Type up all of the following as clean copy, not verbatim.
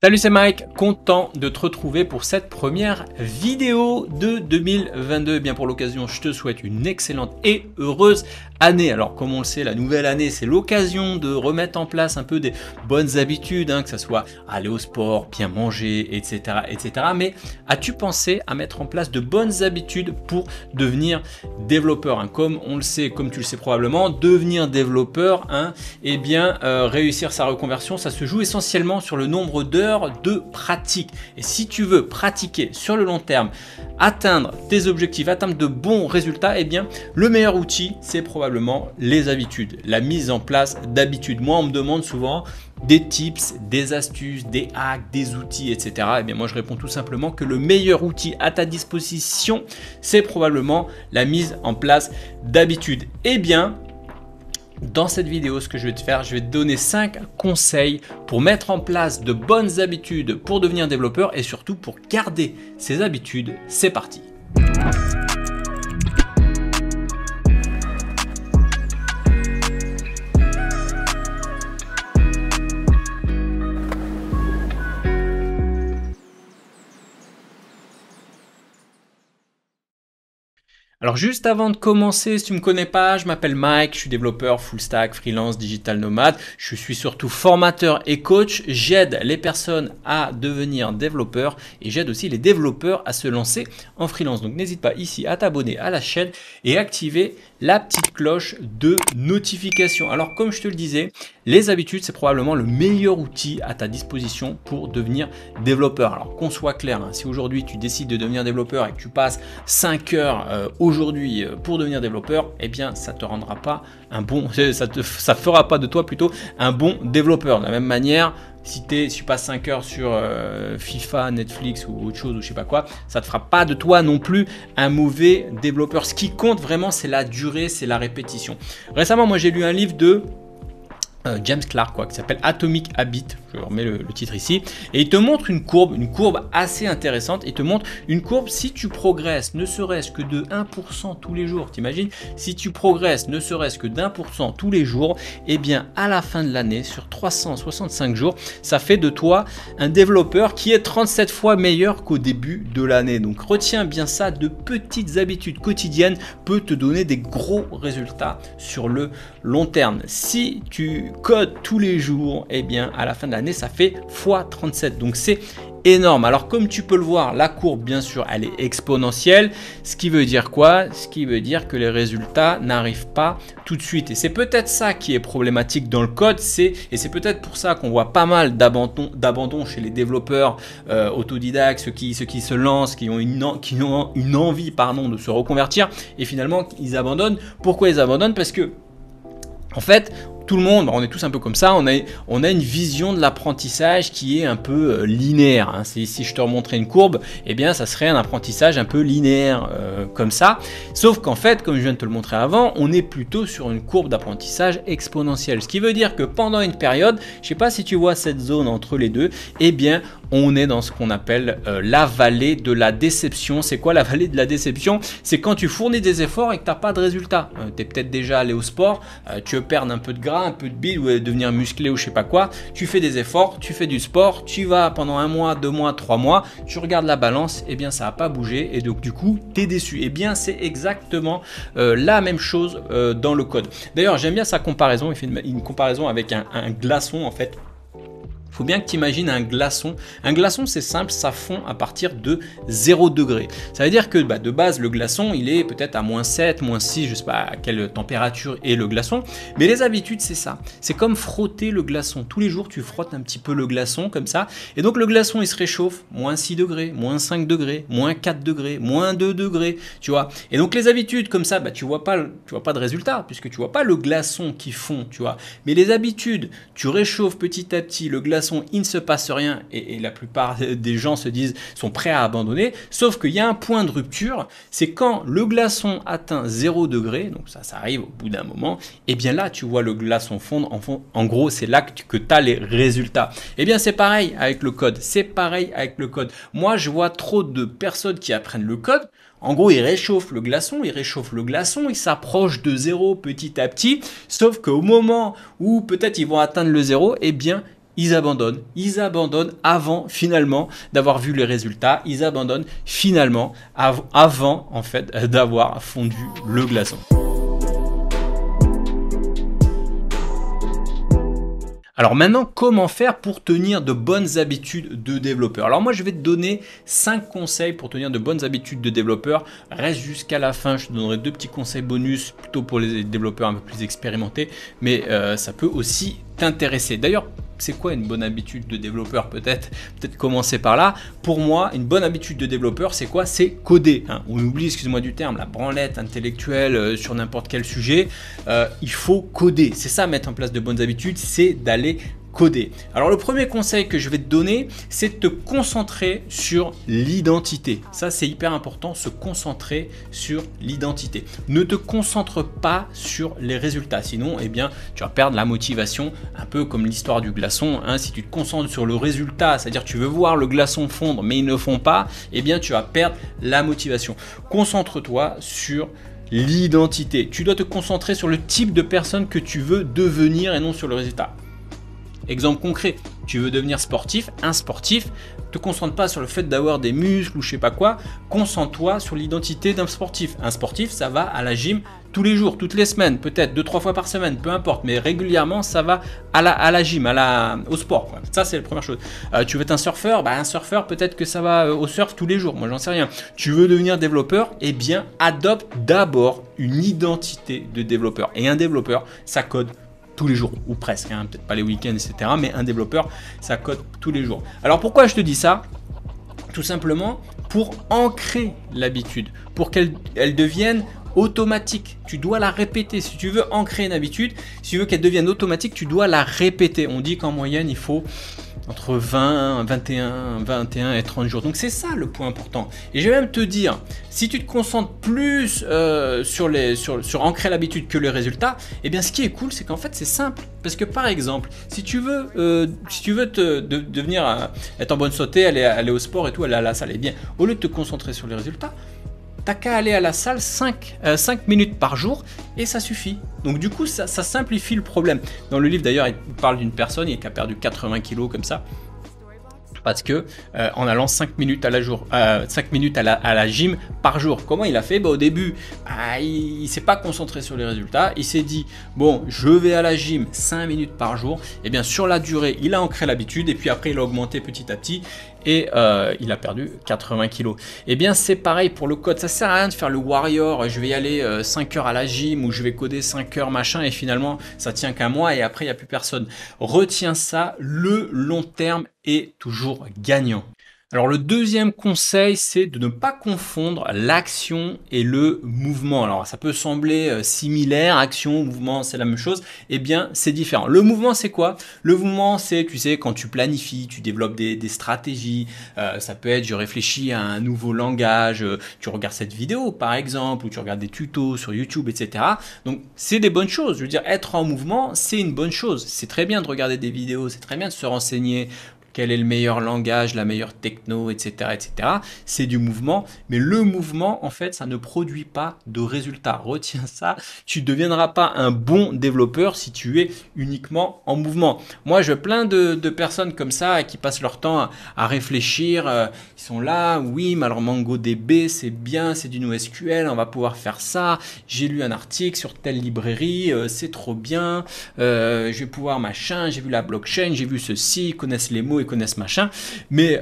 Salut, c'est Mike, content de te retrouver pour cette première vidéo de 2022. Bien pour l'occasion, je te souhaite une excellente et heureuse année. Alors comme on le sait, la nouvelle année, c'est l'occasion de remettre en place un peu des bonnes habitudes, que ce soit aller au sport, bien manger, etc. etc. Mais as-tu pensé à mettre en place de bonnes habitudes pour devenir développeur, Comme on le sait, comme tu le sais probablement, devenir développeur, réussir sa reconversion, ça se joue essentiellement sur le nombre d'heures de pratique. Et si tu veux pratiquer sur le long terme, atteindre tes objectifs, atteindre de bons résultats, le meilleur outil, c'est probablement les habitudes, la mise en place d'habitudes. Moi, on me demande souvent des tips, des astuces, des hacks, des outils, etc. Moi, je réponds tout simplement que le meilleur outil à ta disposition, c'est probablement la mise en place d'habitudes. Dans cette vidéo, ce que je vais te faire, je vais te donner 5 conseils pour mettre en place de bonnes habitudes pour devenir développeur et surtout pour garder ces habitudes. C'est parti! Alors juste avant de commencer, si tu ne me connais pas, je m'appelle Mike, je suis développeur full stack, freelance, digital nomade. Je suis surtout formateur et coach. J'aide les personnes à devenir développeurs et j'aide aussi les développeurs à se lancer en freelance. Donc n'hésite pas ici à t'abonner à la chaîne et activer la petite cloche de notification. Alors comme je te le disais, les habitudes, c'est probablement le meilleur outil à ta disposition pour devenir développeur. Alors qu'on soit clair, si aujourd'hui tu décides de devenir développeur et que tu passes 5 heures aujourd'hui pour devenir développeur, ça te rendra pas un bon, ça fera pas de toi plutôt un bon développeur. De la même manière, si tu passes 5 heures sur FIFA, Netflix ou autre chose ou je sais pas quoi, ça te fera pas de toi non plus un mauvais développeur. Ce qui compte vraiment, c'est la durée, c'est la répétition. Récemment, moi j'ai lu un livre de James Clear qui s'appelle Atomic Habits, je remets le titre ici, et il te montre une courbe assez intéressante. Il te montre une courbe, si tu progresses ne serait-ce que de 1% tous les jours, t'imagines, si tu progresses ne serait-ce que d'1% tous les jours, à la fin de l'année, sur 365 jours, ça fait de toi un développeur qui est 37 fois meilleur qu'au début de l'année. Donc retiens bien ça, de petites habitudes quotidiennes peut te donner des gros résultats sur le long terme. Si tu codes tous les jours, à la fin de l'année, ça fait x37. Donc c'est énorme. Alors comme tu peux le voir, la courbe bien sûr elle est exponentielle, ce qui veut dire quoi? Ce qui veut dire que les résultats n'arrivent pas tout de suite, et c'est peut-être ça qui est problématique dans le code, et c'est peut-être pour ça qu'on voit pas mal d'abandon chez les développeurs autodidactes, ceux qui se lancent, qui ont une envie de se reconvertir, et finalement ils abandonnent. Pourquoi ils abandonnent? Parce que en fait, tout le monde, on est tous un peu comme ça, on a une vision de l'apprentissage qui est un peu linéaire. Si je te remontrais une courbe, ça serait un apprentissage un peu linéaire comme ça. Sauf qu'en fait, comme je viens de te le montrer avant, on est plutôt sur une courbe d'apprentissage exponentielle. Ce qui veut dire que pendant une période, je ne sais pas si tu vois cette zone entre les deux, on est dans ce qu'on appelle la vallée de la déception. C'est quoi la vallée de la déception? C'est quand tu fournis des efforts et que tu n'as pas de résultat. Tu es peut-être déjà allé au sport, tu veux perdre un peu de gras, un peu de bide ou devenir musclé ou je sais pas quoi. Tu fais des efforts, tu fais du sport, tu vas pendant 1 mois, 2 mois, 3 mois, tu regardes la balance, ça n'a pas bougé et donc du coup tu es déçu. C'est exactement la même chose dans le code. D'ailleurs, j'aime bien sa comparaison. Il fait une comparaison avec un glaçon en fait. Il faut bien que tu imagines un glaçon. Un glaçon, c'est simple, ça fond à partir de 0 degré. Ça veut dire que de base, le glaçon, il est peut-être à -7, -6, je ne sais pas à quelle température est le glaçon. Mais les habitudes, c'est ça. C'est comme frotter le glaçon. Tous les jours, tu frottes un petit peu le glaçon comme ça. Et donc, le glaçon, il se réchauffe. -6 degrés, -5 degrés, -4 degrés, -2 degrés. Tu vois. Et donc, les habitudes comme ça, tu vois pas de résultat puisque tu vois pas le glaçon qui fond. Tu vois. Mais les habitudes, tu réchauffes petit à petit le glaçon. Il ne se passe rien et la plupart des gens sont prêts à abandonner, sauf qu'il y a un point de rupture, c'est quand le glaçon atteint 0 degré, donc ça arrive au bout d'un moment, là tu vois le glaçon fondre, en gros c'est là que tu as les résultats. C'est pareil avec le code, moi je vois trop de personnes qui apprennent le code. En gros, il réchauffe le glaçon, il s'approche de 0 petit à petit, sauf qu'au moment où peut-être ils vont atteindre le 0, ils abandonnent. Ils abandonnent avant finalement d'avoir vu les résultats. Ils abandonnent finalement avant en fait d'avoir fondu le glaçon. Alors maintenant, comment faire pour tenir de bonnes habitudes de développeur? Alors moi, je vais te donner 5 conseils pour tenir de bonnes habitudes de développeur. Reste jusqu'à la fin, je te donnerai 2 petits conseils bonus, plutôt pour les développeurs un peu plus expérimentés, mais ça peut aussi t'intéresser. D'ailleurs, c'est quoi une bonne habitude de développeur? Peut-être commencer par là. Pour moi, une bonne habitude de développeur, c'est quoi? C'est coder. On oublie, excuse-moi du terme, la branlette intellectuelle sur n'importe quel sujet. Il faut coder. C'est ça, mettre en place de bonnes habitudes, c'est d'aller coder. Alors le premier conseil que je vais te donner, c'est de te concentrer sur l'identité. Ça, c'est hyper important, se concentrer sur l'identité. Ne te concentre pas sur les résultats, sinon eh bien, tu vas perdre la motivation, un peu comme l'histoire du glaçon. Si tu te concentres sur le résultat, c'est-à-dire tu veux voir le glaçon fondre, mais ils ne font pas, eh bien, tu vas perdre la motivation. Concentre-toi sur l'identité. Tu dois te concentrer sur le type de personne que tu veux devenir et non sur le résultat. Exemple concret, tu veux devenir sportif, un sportif, ne te concentre pas sur le fait d'avoir des muscles ou je sais pas quoi, concentre-toi sur l'identité d'un sportif. Un sportif, ça va à la gym tous les jours, toutes les semaines, peut-être 2-3 fois par semaine, peu importe, mais régulièrement, ça va à la gym, au sport, quoi. Ça, c'est la première chose. Tu veux être un surfeur? Un surfeur, peut-être que ça va au surf tous les jours, moi j'en sais rien. Tu veux devenir développeur? Eh bien, adopte d'abord une identité de développeur. Et un développeur, ça code tous les jours, ou presque, peut-être pas les week-ends, etc. Mais un développeur, ça code tous les jours. Alors pourquoi je te dis ça? Tout simplement pour ancrer l'habitude, pour qu'elle devienne automatique. Tu dois la répéter. Si tu veux ancrer une habitude, si tu veux qu'elle devienne automatique, tu dois la répéter. On dit qu'en moyenne, il faut entre 21 et 30 jours. Donc c'est ça le point important. Et je vais même te dire, si tu te concentres plus sur ancrer l'habitude que le résultat, eh bien ce qui est cool, c'est qu'en fait c'est simple. Parce que par exemple, si tu veux devenir être en bonne santé, aller au sport et tout, aller à la salle, eh bien au lieu de te concentrer sur les résultats, t'as qu'à aller à la salle 5 minutes par jour et ça suffit. Donc du coup, ça simplifie le problème. Dans le livre d'ailleurs, il parle d'une personne qui a perdu 80 kilos comme ça. Parce que en allant 5 minutes à la gym par jour. Comment il a fait? Au début, il ne s'est pas concentré sur les résultats. Il s'est dit, bon, je vais à la gym 5 minutes par jour. Et bien sur la durée, il a ancré l'habitude. Et puis après, il a augmenté petit à petit. Et il a perdu 80 kilos. Et bien c'est pareil pour le code. Ça sert à rien de faire le warrior. Je vais y aller 5 heures à la gym ou je vais coder 5 heures machin. Et finalement, ça tient qu'un mois et après, il n'y a plus personne. Retiens ça, le long terme est toujours gagnant. Alors le deuxième conseil, c'est de ne pas confondre l'action et le mouvement. Alors ça peut sembler similaire, action, mouvement, c'est la même chose. Eh bien, c'est différent. Le mouvement, c'est quoi? Le mouvement, c'est, tu sais, quand tu planifies, tu développes des stratégies. Ça peut être, je réfléchis à un nouveau langage, tu regardes cette vidéo par exemple, ou tu regardes des tutos sur YouTube, etc. Donc, c'est des bonnes choses. Je veux dire, être en mouvement, c'est une bonne chose. C'est très bien de regarder des vidéos, c'est très bien de se renseigner. Quel est le meilleur langage, la meilleure techno, etc., etc. C'est du mouvement, mais le mouvement, en fait, ça ne produit pas de résultats. Retiens ça, tu ne deviendras pas un bon développeur si tu es uniquement en mouvement. Moi, je vois plein de personnes comme ça qui passent leur temps à réfléchir. Ils sont là, oui, mais alors MongoDB, c'est bien, c'est du NoSQL, on va pouvoir faire ça. J'ai lu un article sur telle librairie, c'est trop bien. Je vais pouvoir machin, j'ai vu la blockchain, j'ai vu ceci, ils connaissent les mots, ils connaissent machin, mais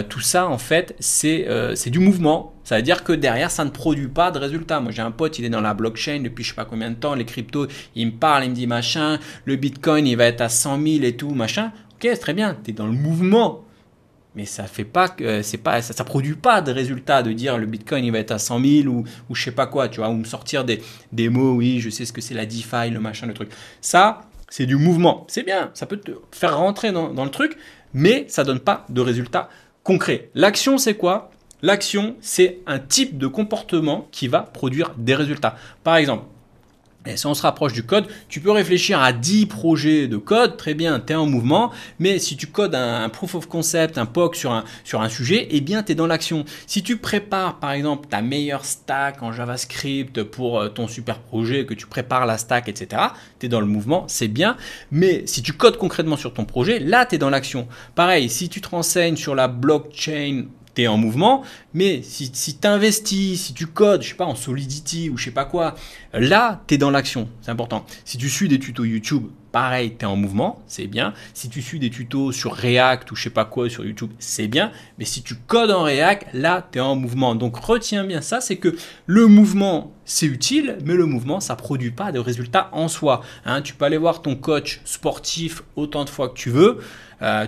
tout ça en fait c'est du mouvement. Ça veut dire que derrière ça ne produit pas de résultats. Moi j'ai un pote, il est dans la blockchain depuis je sais pas combien de temps, les cryptos, il me parle, il me dit machin, le bitcoin il va être à 100 000 et tout machin. Ok, c'est très bien, tu es dans le mouvement, mais ça fait pas que ça produit pas de résultats de dire le bitcoin il va être à 100 000 ou je sais pas quoi, tu vois, ou me sortir des mots, oui je sais ce que c'est la DeFi, le machin, le truc. Ça c'est du mouvement, c'est bien, ça peut te faire rentrer dans le truc, mais ça ne donne pas de résultats concrets. L'action, c'est quoi? L'action, c'est un type de comportement qui va produire des résultats. Par exemple, Et si on se rapproche du code, tu peux réfléchir à 10 projets de code, très bien, tu es en mouvement, mais si tu codes un proof of concept, un POC sur un sujet, eh bien tu es dans l'action. Si tu prépares par exemple ta meilleure stack en JavaScript pour ton super projet, que tu prépares la stack, etc., tu es dans le mouvement, c'est bien, mais si tu codes concrètement sur ton projet, là tu es dans l'action. Pareil, si tu te renseignes sur la blockchain, tu es en mouvement, mais si tu investis, si tu codes, je sais pas, en Solidity ou je sais pas quoi, là, tu es dans l'action, c'est important. Si tu suis des tutos YouTube, pareil, tu es en mouvement, c'est bien. Si tu suis des tutos sur React ou je sais pas quoi sur YouTube, c'est bien. Mais si tu codes en React, là, tu es en mouvement. Donc retiens bien ça, c'est que le mouvement, c'est utile, mais le mouvement, ça produit pas de résultats en soi. Hein, tu peux aller voir ton coach sportif autant de fois que tu veux.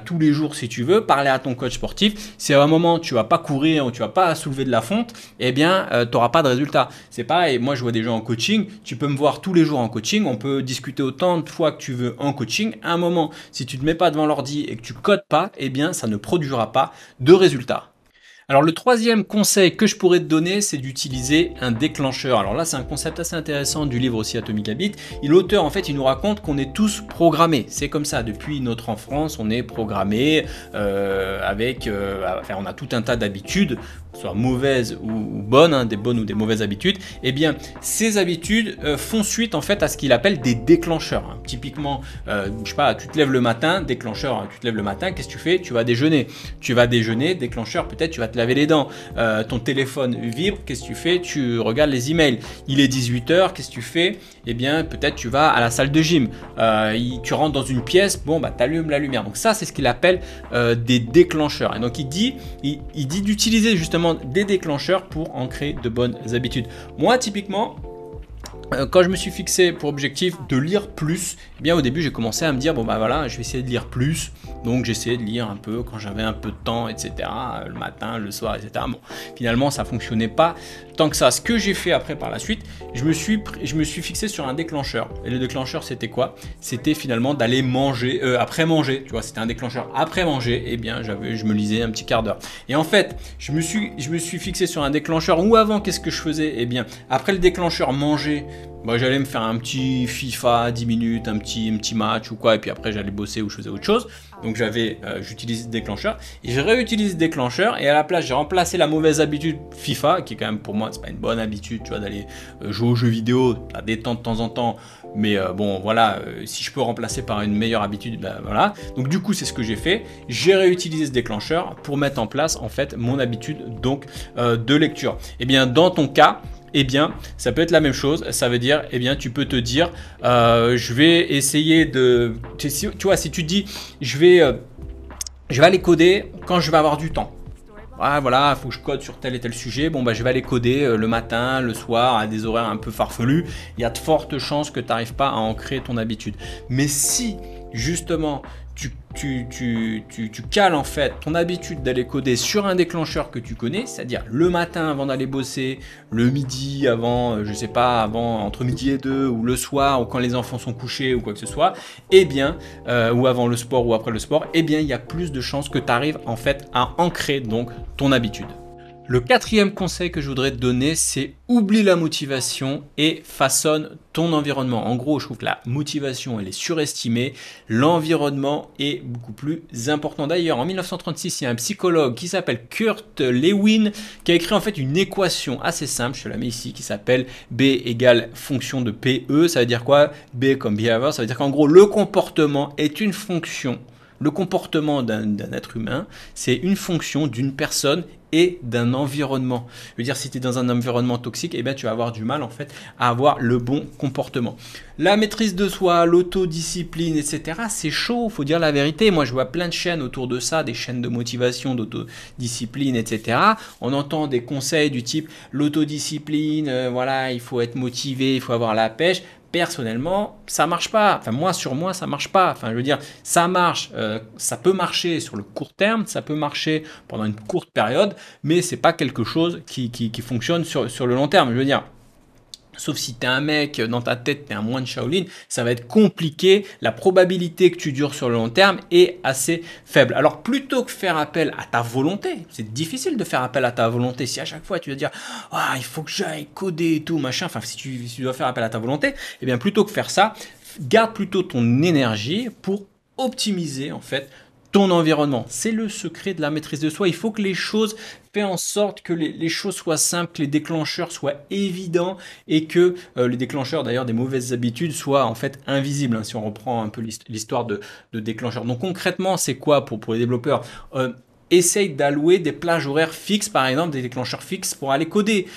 Tous les jours si tu veux, parler à ton coach sportif. Si à un moment tu vas pas courir ou tu vas pas soulever de la fonte, eh bien tu n'auras pas de résultat. C'est pareil, moi je vois des gens en coaching, tu peux me voir tous les jours en coaching, on peut discuter autant de fois que tu veux en coaching. À un moment, si tu ne te mets pas devant l'ordi et que tu codes pas, eh bien ça ne produira pas de résultats. Alors le troisième conseil que je pourrais te donner, c'est d'utiliser un déclencheur. Alors là, c'est un concept assez intéressant du livre aussi Atomic Habits. Et l'auteur, en fait, il nous raconte qu'on est tous programmés. C'est comme ça, depuis notre enfance, on est programmé on a tout un tas d'habitudes, soit mauvaises ou bonnes, hein, des bonnes ou des mauvaises habitudes. Eh bien, ces habitudes font suite en fait à ce qu'il appelle des déclencheurs. Hein. Typiquement, je sais pas, tu te lèves le matin, déclencheur, hein, tu te lèves le matin, qu'est-ce que tu fais? Tu vas déjeuner. Tu vas déjeuner, déclencheur, peut-être tu vas te laver les dents. Ton téléphone vibre, qu'est-ce que tu fais? Tu regardes les emails. Il est 18h, qu'est-ce que tu fais? Eh bien, peut-être tu vas à la salle de gym. Tu rentres dans une pièce, bon, bah, tu allumes la lumière. Donc ça, c'est ce qu'il appelle des déclencheurs. Et donc, il dit d'utiliser justement des déclencheurs pour ancrer de bonnes habitudes. Moi, typiquement, quand je me suis fixé pour objectif de lire plus, eh bien au début j'ai commencé à me dire bon bah voilà, je vais essayer de lire plus. Donc j'essayais de lire un peu quand j'avais un peu de temps, etc. Le matin, le soir, etc. Bon, finalement ça fonctionnait pas tant que ça. Ce que j'ai fait après par la suite, je me suis fixé sur un déclencheur. Et le déclencheur c'était quoi? C'était finalement d'aller manger après manger. Tu vois, c'était un déclencheur après manger. Eh bien je me lisais un petit quart d'heure. Et en fait, je me suis fixé sur un déclencheur. Ou avant, qu'est-ce que je faisais? Eh bien après le déclencheur manger, bah, j'allais me faire un petit FIFA 10 minutes, un petit match ou quoi, et puis après j'allais bosser ou je faisais autre chose. Donc j'utilisais ce déclencheur et j'ai réutilisé ce déclencheur et à la place j'ai remplacé la mauvaise habitude FIFA, qui est quand même pour moi c'est pas une bonne habitude, tu vois, d'aller jouer aux jeux vidéo, à détendre de temps en temps. Mais bon voilà, si je peux remplacer par une meilleure habitude, ben voilà. Donc du coup c'est ce que j'ai fait. J'ai réutilisé ce déclencheur pour mettre en place en fait mon habitude donc de lecture. Et bien dans ton cas, eh bien, ça peut être la même chose. Ça veut dire, eh bien, tu peux te dire, je vais essayer de, tu vois, si tu te dis, je vais aller coder quand je vais avoir du temps. Ah, voilà, il faut que je code sur tel et tel sujet. Bon, bah, je vais aller coder le matin, le soir, à des horaires un peu farfelus. Il y a de fortes chances que tu n'arrives pas à ancrer ton habitude. Mais si, justement, tu cales en fait ton habitude d'aller coder sur un déclencheur que tu connais, c'est-à-dire le matin avant d'aller bosser, le midi avant, je sais pas, avant entre midi et 2, ou le soir, ou quand les enfants sont couchés, ou quoi que ce soit, eh bien, ou avant le sport ou après le sport, eh bien, il y a plus de chances que tu arrives en fait à ancrer donc ton habitude. Le quatrième conseil que je voudrais te donner, c'est oublie la motivation et façonne ton environnement. En gros, je trouve que la motivation, elle est surestimée. L'environnement est beaucoup plus important. D'ailleurs, en 1936, il y a un psychologue qui s'appelle Kurt Lewin qui a écrit en fait une équation assez simple, je te la mets ici, qui s'appelle B égale fonction de PE. Ça veut dire quoi? B comme behavior, ça veut dire qu'en gros, le comportement est une fonction. Le comportement d'un être humain, c'est une fonction d'une personne et d'un environnement. Je veux dire, si tu es dans un environnement toxique, eh bien, tu vas avoir du mal en fait à avoir le bon comportement. La maîtrise de soi, l'autodiscipline, etc., c'est chaud, il faut dire la vérité. Moi, je vois plein de chaînes autour de ça, des chaînes de motivation, d'autodiscipline, etc. On entend des conseils du type l'autodiscipline, voilà, il faut être motivé, il faut avoir la pêche. Personnellement, ça marche pas. Enfin, moi, sur moi, ça marche pas. Enfin, je veux dire, ça marche. Ça peut marcher sur le court terme, ça peut marcher pendant une courte période, mais c'est pas quelque chose qui fonctionne sur le long terme. Je veux dire, Sauf si tu es un mec, dans ta tête, tu es un moine Shaolin, ça va être compliqué. La probabilité que tu dures sur le long terme est assez faible. Alors, plutôt que faire appel à ta volonté, c'est difficile de faire appel à ta volonté. Si à chaque fois tu vas dire, ah, il faut que j'aille coder et tout, machin, enfin, si tu dois faire appel à ta volonté, eh bien, plutôt que faire ça, garde plutôt ton énergie pour optimiser, en fait, ton environnement. C'est le secret de la maîtrise de soi. Il faut que les choses fassent en sorte que les choses soient simples, que les déclencheurs soient évidents et que les déclencheurs d'ailleurs des mauvaises habitudes soient en fait invisibles, hein, si on reprend un peu l'histoire de déclencheurs. Donc concrètement, c'est quoi pour les développeurs? Essaye d'allouer des plages horaires fixes, par exemple, des déclencheurs fixes pour aller coder.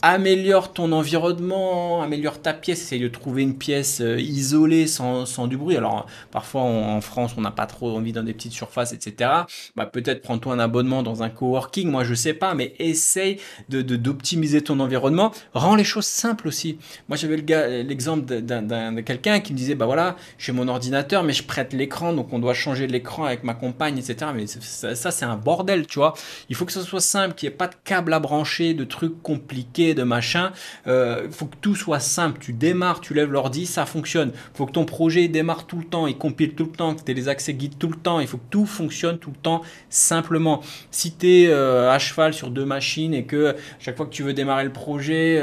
Améliore ton environnement, améliore ta pièce, essaye de trouver une pièce isolée sans du bruit. Alors, parfois, en France, on n'a pas trop envie dans des petites surfaces, etc. Bah, peut-être prends-toi un abonnement dans un coworking, moi je sais pas, mais essaye d'optimiser ton environnement. Rends les choses simples aussi. Moi, j'avais l'exemple de quelqu'un qui me disait, bah voilà, j'ai mon ordinateur, mais je prête l'écran, donc on doit changer l'écran avec ma compagne, etc. Mais ça c'est un bordel, tu vois. Il faut que ce soit simple, qu'il n'y ait pas de câble à brancher, de trucs compliqués, de machin. Il faut que tout soit simple. Tu démarres, tu lèves l'ordi, ça fonctionne. Il faut que ton projet démarre tout le temps, il compile tout le temps, que tu aies les accès guides tout le temps. Il faut que tout fonctionne tout le temps simplement. Si tu es à cheval sur deux machines et que chaque fois que tu veux démarrer le projet,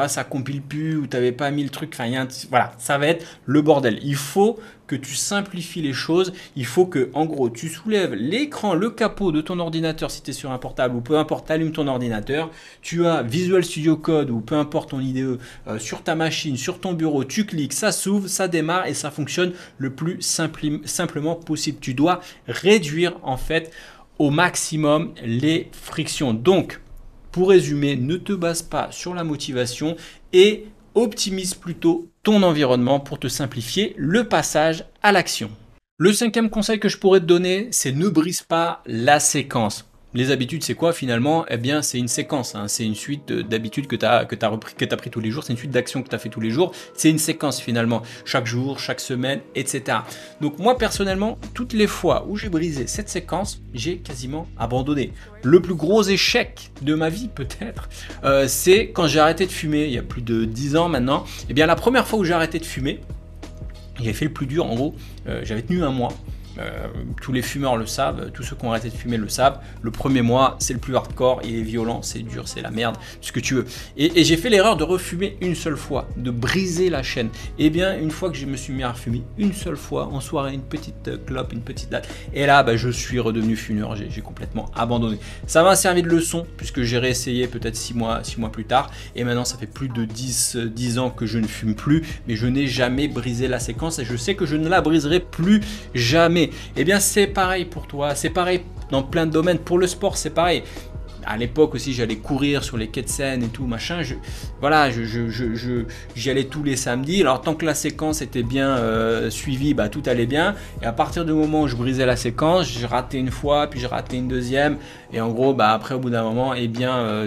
ça compile plus ou tu n'avais pas mis le truc, enfin, voilà, ça va être le bordel. Il faut que tu simplifies les choses. Il faut que, en gros, tu soulèves l'écran, le capot de ton ordinateur si tu es sur un portable ou peu importe, tu allumes ton ordinateur. Tu as Visual Studio Code ou peu importe ton IDE sur ta machine, sur ton bureau. Tu cliques, ça s'ouvre, ça démarre et ça fonctionne le plus simplement possible. Tu dois réduire en fait au maximum les frictions. Donc, pour résumer, ne te base pas sur la motivation et optimise plutôt ton environnement pour te simplifier le passage à l'action. Le cinquième conseil que je pourrais te donner, c'est ne brise pas la séquence. Les habitudes, c'est quoi finalement? Eh bien, c'est une séquence, hein. C'est une suite d'habitudes que tu as pris tous les jours, c'est une suite d'actions que tu as fait tous les jours, c'est une séquence finalement, chaque jour, chaque semaine, etc. Donc moi personnellement, toutes les fois où j'ai brisé cette séquence, j'ai quasiment abandonné. Le plus gros échec de ma vie peut-être, c'est quand j'ai arrêté de fumer, il y a plus de 10 ans maintenant. Eh bien la première fois où j'ai arrêté de fumer, j'ai fait le plus dur en gros, j'avais tenu un mois. Tous les fumeurs le savent, tous ceux qui ont arrêté de fumer le savent. Le premier mois, c'est le plus hardcore, il est violent, c'est dur, c'est la merde, tout ce que tu veux. Et j'ai fait l'erreur de refumer une seule fois, de briser la chaîne. Et bien, une fois que je me suis mis à refumer une seule fois, en soirée, une petite clope, une petite date, et là, je suis redevenu fumeur, j'ai complètement abandonné. Ça m'a servi de leçon, puisque j'ai réessayé peut-être 6 mois plus tard, et maintenant, ça fait plus de 10 ans que je ne fume plus, mais je n'ai jamais brisé la séquence, et je sais que je ne la briserai plus jamais. Eh bien c'est parey pour toi, c'est pareil dans plein de domaines. Pour le sport c'est pareil. À l'époque aussi j'allais courir sur les quais de Seine et tout machin, j'y allais tous les samedis. Alors tant que la séquence était bien suivie, tout allait bien. Et à partir du moment où je brisais la séquence, j'ai raté une fois, puis j'ai raté une deuxième. Et en gros, après au bout d'un moment,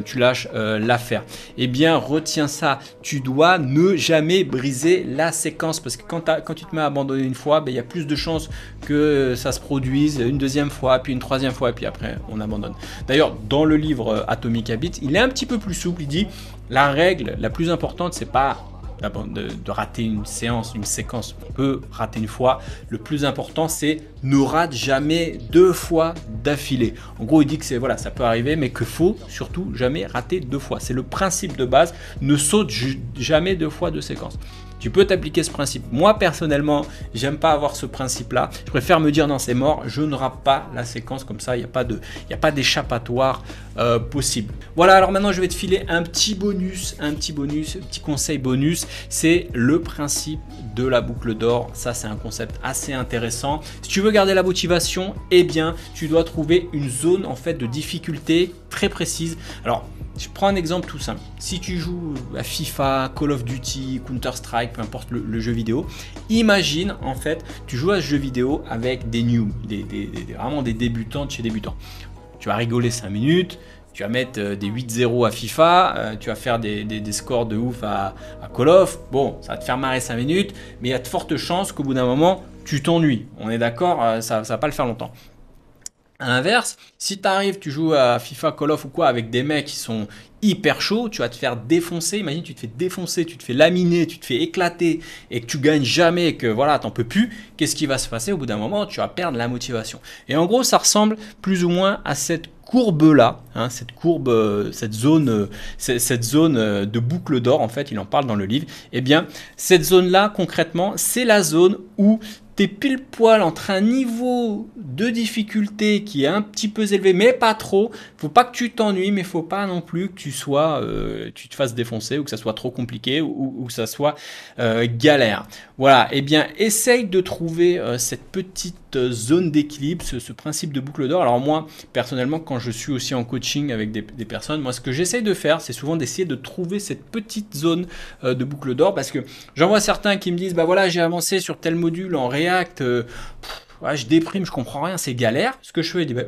tu lâches l'affaire. Eh bien retiens ça, tu dois ne jamais briser la séquence. Parce que quand tu te mets à abandonner une fois, il y a plus de chances que ça se produise une deuxième fois, puis une troisième fois, et puis après on abandonne. D'ailleurs dans le livre Atomic Habits, il est un petit peu plus souple. Il dit la règle la plus importante, c'est pas de rater une séquence. On peut rater une fois. Le plus important, c'est ne rate jamais 2 fois d'affilée. En gros, il dit que ça peut arriver, mais qu'il faut surtout jamais rater 2 fois. C'est le principe de base. Ne saute jamais 2 fois de séquence. Tu peux t'appliquer ce principe. Moi, personnellement, j'aime pas avoir ce principe-là. Je préfère me dire non, c'est mort, je ne rate pas la séquence comme ça. Il n'y a pas d'échappatoire possible. Voilà, alors maintenant, je vais te filer un petit conseil bonus. C'est le principe de la boucle d'or. Ça, c'est un concept assez intéressant. Si tu veux garder la motivation, eh bien, tu dois trouver une zone en fait de difficulté très précise. Alors, je prends un exemple tout simple. Si tu joues à FIFA, Call of Duty, Counter-Strike, peu importe le jeu vidéo, imagine en fait, tu joues à ce jeu vidéo avec des noobs, vraiment des débutants de chez débutants. Tu vas rigoler 5 minutes, tu vas mettre des 8-0 à FIFA, tu vas faire des scores de ouf à Call of. Bon, ça va te faire marrer 5 minutes, mais il y a de fortes chances qu'au bout d'un moment, tu t'ennuies. On est d'accord, ça va pas le faire longtemps. À l'inverse, si tu arrives, tu joues à FIFA, Call of ou quoi avec des mecs qui sont hyper chauds, tu vas te faire défoncer. Imagine, tu te fais défoncer, tu te fais laminer, tu te fais éclater et que tu gagnes jamais et que voilà, t'en peux plus. Qu'est-ce qui va se passer au bout d'un moment? Tu vas perdre la motivation. Et en gros, ça ressemble plus ou moins à cette courbe-là, hein, cette courbe, cette zone de boucle d'or, en fait, il en parle dans le livre. Eh bien, cette zone-là, concrètement, c'est la zone où tu es pile poil entre un niveau de difficulté qui est un petit peu élevé, mais pas trop. Faut pas que tu t'ennuies, mais faut pas non plus que tu te fasses défoncer ou que ça soit trop compliqué ou que ça soit galère. Voilà. Eh bien, essaye de trouver cette petite zone d'équilibre, ce principe de boucle d'or. Alors moi, personnellement, quand je suis aussi en coaching avec des personnes, moi, ce que j'essaye de faire, c'est souvent d'essayer de trouver cette petite zone de boucle d'or, parce que j'en vois certains qui me disent, bah voilà, j'ai avancé sur tel module en React, ouais, je déprime, je comprends rien, c'est galère. Ce que je fais, je dis, bah,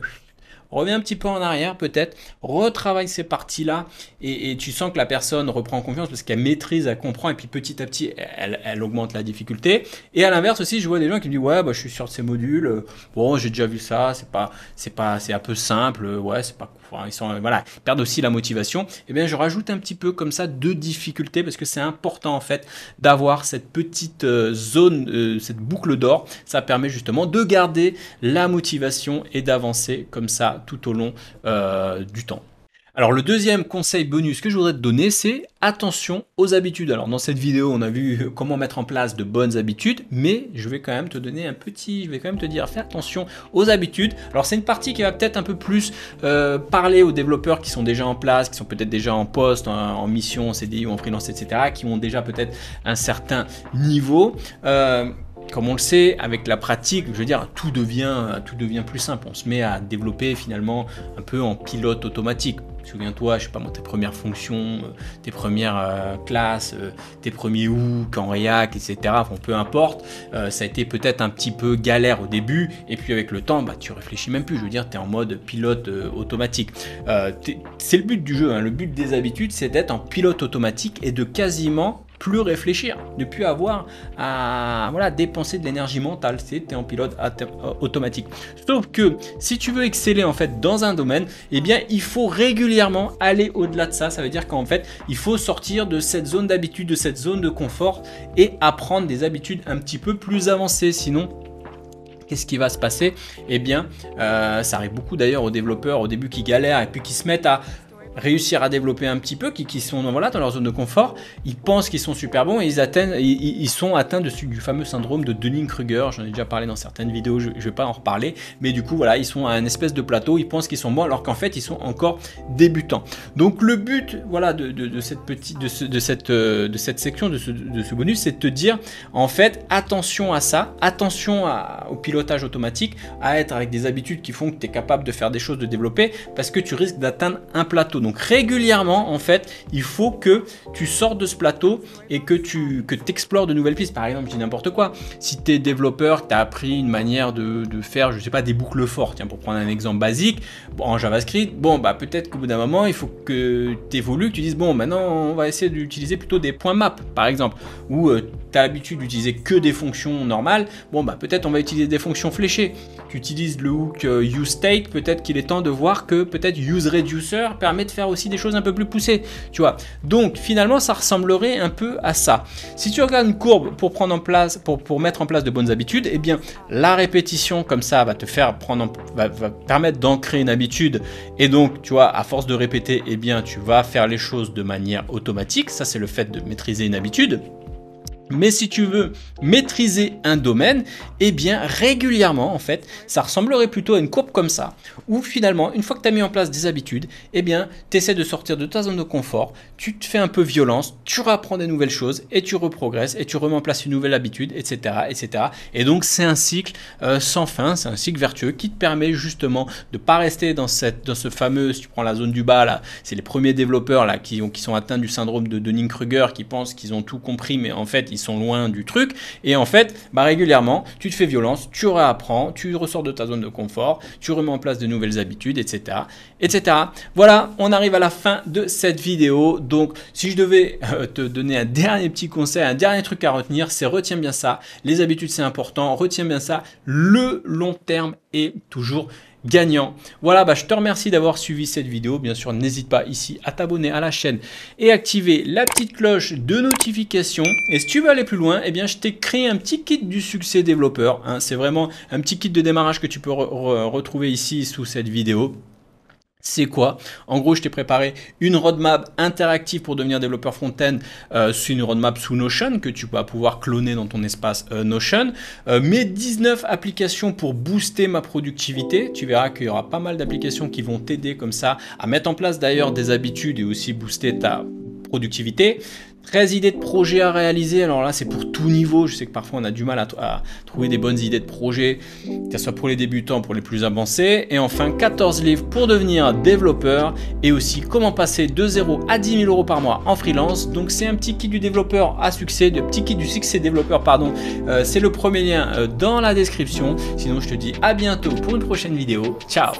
reviens un petit peu en arrière peut-être, retravaille ces parties-là et tu sens que la personne reprend confiance parce qu'elle maîtrise, elle comprend et puis petit à petit, elle augmente la difficulté. Et à l'inverse aussi, je vois des gens qui me disent ouais, bah, je suis sur ces modules, bon, j'ai déjà vu ça, c'est un peu simple, ouais, c'est pas, enfin, voilà, ils perdent aussi la motivation. Et bien, je rajoute un petit peu comme ça de difficultés parce que c'est important en fait d'avoir cette petite zone, cette boucle d'or. Ça permet justement de garder la motivation et d'avancer comme ça tout au long du temps. Alors le deuxième conseil bonus que je voudrais te donner, c'est attention aux habitudes. Alors dans cette vidéo, on a vu comment mettre en place de bonnes habitudes, mais je vais quand même te donner je vais quand même te dire, fais attention aux habitudes. Alors c'est une partie qui va peut-être un peu plus parler aux développeurs qui sont déjà en place, qui sont peut-être déjà en poste, en mission, en CDI ou en freelance, etc., qui ont déjà peut-être un certain niveau. Comme on le sait, avec la pratique, je veux dire, tout devient plus simple. On se met à développer finalement un peu en pilote automatique. Souviens-toi, je sais pas moi, tes premières fonctions, tes premières classes, tes premiers hooks en React, etc. Enfin, peu importe. Ça a été peut-être un petit peu galère au début, et puis avec le temps, bah, tu réfléchis même plus. Je veux dire, tu es en mode pilote automatique. C'est le but du jeu, hein. Le but des habitudes, c'est d'être en pilote automatique et de quasiment plus réfléchir, ne plus avoir à dépenser de l'énergie mentale, c'est en pilote automatique. Sauf que si tu veux exceller en fait dans un domaine, eh bien il faut régulièrement aller au-delà de ça. Ça veut dire qu'en fait il faut sortir de cette zone d'habitude, de cette zone de confort et apprendre des habitudes un petit peu plus avancées. Sinon, qu'est-ce qui va se passer? Eh bien, ça arrive beaucoup d'ailleurs aux développeurs au début qui galèrent et puis qui se mettent à réussir à développer un petit peu, qui sont voilà, dans leur zone de confort, ils pensent qu'ils sont super bons et ils sont atteints du fameux syndrome de Dunning-Kruger. J'en ai déjà parlé dans certaines vidéos, je ne vais pas en reparler, mais du coup voilà, ils sont à un espèce de plateau, ils pensent qu'ils sont bons alors qu'en fait ils sont encore débutants. Donc le but voilà, de cette section, de ce bonus, c'est de te dire en fait attention à ça, attention au pilotage automatique, à être avec des habitudes qui font que tu es capable de faire des choses, de développer, parce que tu risques d'atteindre un plateau. Donc régulièrement, en fait, il faut que tu sortes de ce plateau et que tu explores de nouvelles pistes. Par exemple, je dis n'importe quoi. Si tu es développeur, tu as appris une manière de faire, je sais pas, des boucles fortes. Tiens, pour prendre un exemple basique, en JavaScript, bon, bah peut-être qu'au bout d'un moment, il faut que tu évolues, que tu dises, bon, maintenant, on va essayer d'utiliser plutôt des points map, par exemple, où tu as l'habitude d'utiliser que des fonctions normales. Bon, bah peut-être on va utiliser des fonctions fléchées. Tu utilises le hook useState, peut-être qu'il est temps de voir que peut-être useReducer permet de faire aussi des choses un peu plus poussées, tu vois. Donc finalement ça ressemblerait un peu à ça. Si tu regardes une courbe pour prendre en place, pour mettre en place de bonnes habitudes, eh bien la répétition comme ça va te faire va permettre d'ancrer une habitude, et donc tu vois, à force de répéter, eh bien tu vas faire les choses de manière automatique. Ça c'est le fait de maîtriser une habitude. Mais si tu veux maîtriser un domaine, eh bien régulièrement en fait, ça ressemblerait plutôt à une courbe comme ça, où finalement, une fois que tu as mis en place des habitudes, eh bien tu essaies de sortir de ta zone de confort, tu te fais un peu violence, tu apprends des nouvelles choses et tu reprogresses et tu remets en place une nouvelle habitude, etc. etc. Et donc c'est un cycle sans fin, c'est un cycle vertueux qui te permet justement de ne pas rester dans ce fameux, si tu prends la zone du bas là, c'est les premiers développeurs là qui sont atteints du syndrome de Dunning-Kruger, qui pensent qu'ils ont tout compris, mais en fait ils sont loin du truc, et en fait régulièrement tu te fais violence, tu réapprends, tu ressors de ta zone de confort, tu remets en place de nouvelles habitudes, etc. etc. Voilà, on arrive à la fin de cette vidéo. Donc si je devais te donner un dernier petit conseil, un dernier truc à retenir, c'est retiens bien ça, les habitudes c'est important, retiens bien ça, le long terme est toujours gagnant. Voilà, je te remercie d'avoir suivi cette vidéo. Bien sûr, n'hésite pas ici à t'abonner à la chaîne et activer la petite cloche de notification. Et si tu veux aller plus loin, eh bien, je t'ai créé un petit kit du succès développeur. Hein. C'est vraiment un petit kit de démarrage que tu peux retrouver ici sous cette vidéo. C'est quoi? En gros, je t'ai préparé une roadmap interactive pour devenir développeur front-end. C'est une roadmap sous Notion que tu vas pouvoir cloner dans ton espace Notion. Mes 19 applications pour booster ma productivité. Tu verras qu'il y aura pas mal d'applications qui vont t'aider comme ça à mettre en place d'ailleurs des habitudes et aussi booster ta productivité. 13 idées de projets à réaliser. Alors là, c'est pour tout niveau. Je sais que parfois, on a du mal à trouver des bonnes idées de projets, que ce soit pour les débutants, pour les plus avancés. Et enfin, 14 livres pour devenir développeur et aussi comment passer de 0 à 10 000 euros par mois en freelance. Donc, c'est un petit kit du développeur à succès, de petit kit du succès développeur, pardon. C'est le premier lien dans la description. Sinon, je te dis à bientôt pour une prochaine vidéo. Ciao!